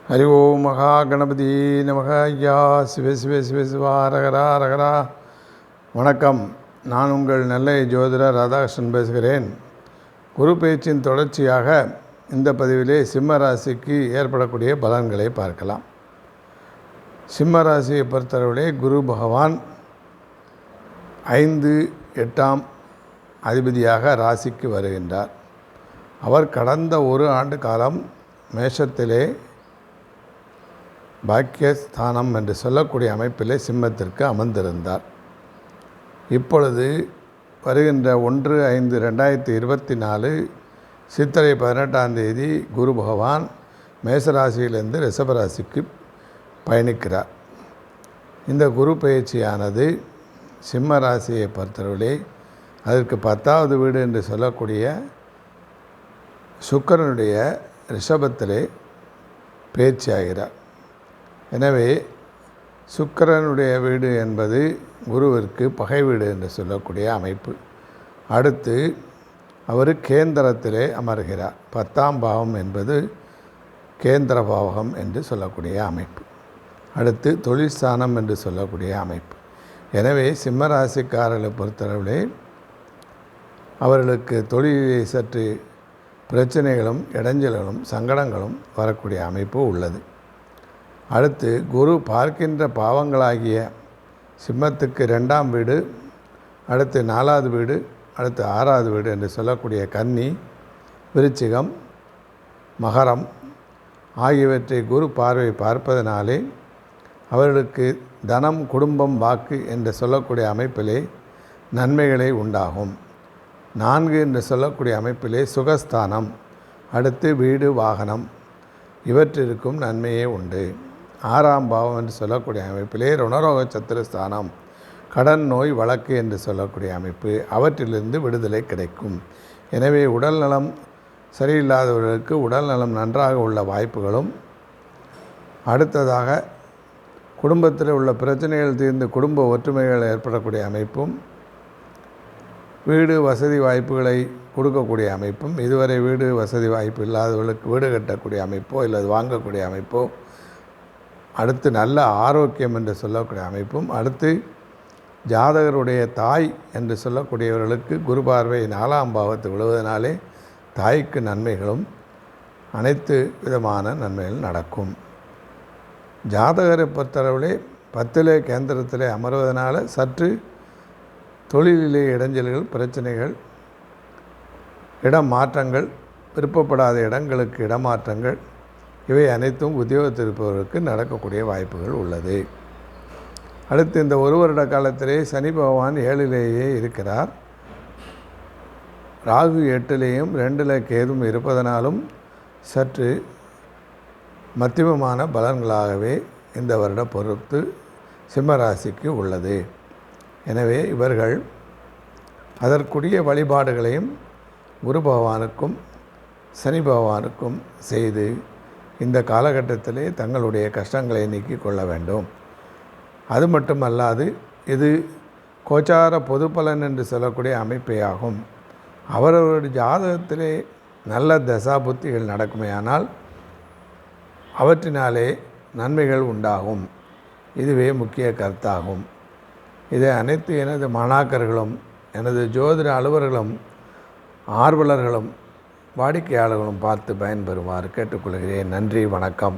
ஹரி ஓம் மகா கணபதி நமக. ஐயா சிவ சிவ சிவ சிவா ரகரா ரகரா. வணக்கம். நான் உங்கள் நெல்லை ஜோதிடர் ராதாகிருஷ்ணன் பேசுகிறேன். குரு பேச்சின் தொடர்ச்சியாக இந்த பதிவிலே சிம்ம ராசிக்கு ஏற்படக்கூடிய பலன்களை பார்க்கலாம். சிம்ம ராசியை பொறுத்தளவிலே குரு பகவான் 5, 8ஆம் அதிபதியாக ராசிக்கு வருகின்றார். அவர் கடந்த ஒரு ஆண்டு காலம் மேஷத்திலே பாக்கியஸ்தானம் என்று சொல்லக்கூடிய அமைப்பிலே சிம்மத்திற்கு அமர்ந்திருந்தார். இப்பொழுது வருகின்ற 1/5/2024 சித்திரை 18ஆம் தேதி குரு பகவான் மேசராசியிலிருந்து ரிஷபராசிக்கு பயணிக்கிறார். இந்த குரு பயிற்சியானது சிம்ம ராசியை பொறுத்தவரை அதற்கு 10வது வீடு என்று சொல்லக்கூடிய சுக்கிரனுடைய ரிஷபத்திலே பயிற்சியாகிறார். எனவே சுக்கிரனுடைய வீடு என்பது குருவிற்கு பகை வீடு என்று சொல்லக்கூடிய அமைப்பு. அடுத்து அவர் கேந்திரத்திலே அமர்கிறார். 10ஆம் பாவம் என்பது கேந்திர பாவகம் என்று சொல்லக்கூடிய அமைப்பு. அடுத்து தொழிற்ஸ்தானம் என்று சொல்லக்கூடிய அமைப்பு. எனவே சிம்மராசிக்காரர்களை பொறுத்தளவிலே அவர்களுக்கு தொழிலை சற்று பிரச்சனைகளும் இடைஞ்சல்களும் சங்கடங்களும் வரக்கூடிய அமைப்பு உள்ளது. அடுத்து குரு பார்க்கின்ற பாவங்களாகிய சிம்மத்துக்கு 2ஆம் வீடு, அடுத்து 4வது வீடு, அடுத்து 6வது வீடு என்று சொல்லக்கூடிய கன்னி, விருச்சிகம், மகரம் ஆகியவற்றை குரு பார்வை பார்ப்பதனாலே அவர்களுக்கு தனம், குடும்பம், வாக்கு என்று சொல்லக்கூடிய அமைப்பிலே நன்மைகளை உண்டாகும். 4 என்று சொல்லக்கூடிய அமைப்பிலே சுகஸ்தானம், அடுத்து வீடு, வாகனம் இவற்றிற்கும் நன்மையே உண்டு. 6ஆம் பாவம் என்று சொல்லக்கூடிய அமைப்பிலே ருணரோக சத்துருஸ்தானம், கடன், நோய், வழக்கு என்று சொல்லக்கூடிய அமைப்பு அவற்றிலிருந்து விடுதலை கிடைக்கும். எனவே உடல் நலம் சரியில்லாதவர்களுக்கு உடல் நலம் நன்றாக உள்ள வாய்ப்புகளும், அடுத்ததாக குடும்பத்தில் உள்ள பிரச்சனைகள் தீர்ந்து குடும்ப ஒற்றுமைகள் ஏற்படக்கூடிய அமைப்பும், வீடு வசதி வாய்ப்புகளை கொடுக்கக்கூடிய அமைப்பும், இதுவரை வீடு வசதி வாய்ப்பு இல்லாதவர்களுக்கு வீடு கட்டக்கூடிய அமைப்போ இல்லது வாங்கக்கூடிய அமைப்போ, அடுத்து நல்ல ஆரோக்கியம் என்று சொல்லக்கூடிய அமைப்பும், அடுத்து ஜாதகருடைய தாய் என்று சொல்லக்கூடியவர்களுக்கு குரு பார்வை 4ஆம் பாவத்தில் விழுவதனாலே தாய்க்கு நன்மைகளும் அனைத்து விதமான நன்மைகள் நடக்கும். ஜாதகரை பொறுத்தளவிலே 10லே கேந்திரத்திலே அமர்வதனால சற்று தொழிலிலே இடைஞ்சல்கள், பிரச்சனைகள், இடம் மாற்றங்கள், விருப்பப்படாத இடங்களுக்கு இடமாற்றங்கள் இவை அனைத்தும் உத்தியோகத்தில் இருப்பவர்களுக்கு நடக்கக்கூடிய வாய்ப்புகள் உள்ளது. அடுத்து இந்த ஒரு வருட காலத்திலே சனி பகவான் 7லேயே இருக்கிறார். ராகு 8லேயும் 2ல் கேதும் இருப்பதனாலும் சற்று மத்தியமமான பலன்களாகவே இந்த வருட பொறுத்து சிம்மராசிக்கு உள்ளது. எனவே இவர்கள் அதற்குரிய வழிபாடுகளையும் குரு பகவானுக்கும் சனி பகவானுக்கும் செய்து இந்த காலகட்டத்திலே தங்களுடைய கஷ்டங்களை நீக்கிக் கொள்ள வேண்டும். அது மட்டுமல்லாது இது கோச்சார பொது பலன் என்று சொல்லக்கூடிய அமைப்பே ஆகும். அவரவருடைய ஜாதகத்திலே நல்ல தசா புத்திகள் நடக்குமேயானால் அவற்றினாலே நன்மைகள் உண்டாகும். இதுவே முக்கிய கருத்தாகும். இதை அனைத்து எனது மாணாக்கர்களும் எனது ஜோதிட அலுவலர்களும் ஆர்வலர்களும் வாடிக்கையாளர்களும் பார்த்து பயன்பெறுமாறு கேட்டுக்கொள்கிறேன். நன்றி, வணக்கம்.